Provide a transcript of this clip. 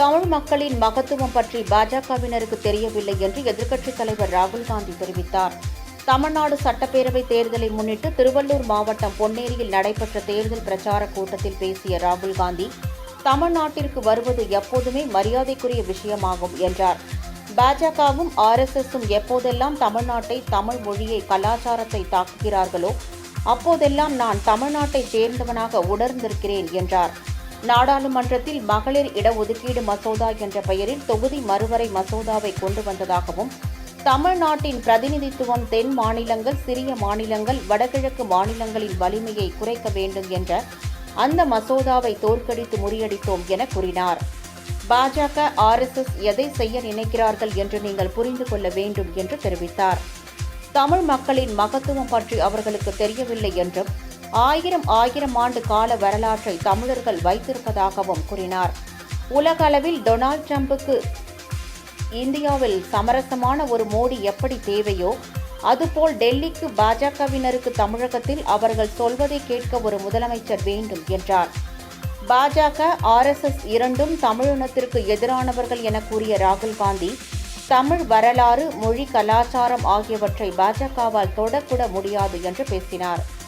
தமிழ் மக்களின் மகத்துவம் பற்றி பாஜகவினருக்கு தெரியவில்லை என்று எதிர்க்கட்சித் தலைவர் ராகுல் காந்தி தெரிவித்தார். தமிழ்நாடு சட்டப்பேரவைத் தேர்தலை முன்னிட்டு திருவள்ளூர் மாவட்டம் பொன்னேரியில் நடைபெற்ற தேர்தல் பிரச்சாரக் கூட்டத்தில் பேசிய ராகுல் காந்தி, தமிழ்நாட்டிற்கு வருவது எப்போதுமே மரியாதைக்குரிய விஷயமாகும் என்றார். பாஜகவும் RSSம் எப்போதெல்லாம் தமிழ்நாட்டை, தமிழ் மொழியை, கலாச்சாரத்தை தாக்குகிறார்களோ அப்போதெல்லாம் நான் தமிழ்நாட்டைச் சேர்ந்தவனாக உணர்ந்திருக்கிறேன் என்றார். நாடாளுமன்றத்தில் மகளிர் இடஒதுக்கீடு மசோதா என்ற பெயரில் தொகுதி மறுவரை மசோதாவை கொண்டு வந்ததாகவும், தமிழ்நாட்டின் பிரதிநிதித்துவம் தென் மாநிலங்கள், சிறிய மாநிலங்கள், வடகிழக்கு மாநிலங்களின் வலிமையை குறைக்க வேண்டும் என்ற அந்த மசோதாவை தோற்கடித்து முறியடித்தோம் என கூறினார். பாஜக, RSS எதை செய்ய நினைக்கிறார்கள் என்று நீங்கள் புரிந்து கொள்ள வேண்டும் என்று தெரிவித்தார். தமிழ் மக்களின் மகத்துவம் பற்றி அவர்களுக்கு தெரியவில்லை என்றும், ஆயிரம் ஆண்டு கால வரலாற்றை தமிழர்கள் வைத்திருப்பதாகவும் கூறினார். உலக அளவில் டொனால்ட் ட்ரம்புக்கு இந்தியாவில் சமரசமான ஒரு மோடி எப்படி தேவையோ அதுபோல் டெல்லிக்கு பாஜகவினருக்கு தமிழகத்தில் அவர்கள் சொல்வதை கேட்க ஒரு முதலமைச்சர் வேண்டும் என்றார். பாஜக, RSS இரண்டும் தமிழினத்திற்கு எதிரானவர்கள் என கூறிய ராகுல் காந்தி, தமிழ் வரலாறு, மொழி, கலாச்சாரம் ஆகியவற்றை பாஜகவால் தொடக்கூட முடியாது என்று பேசினார்.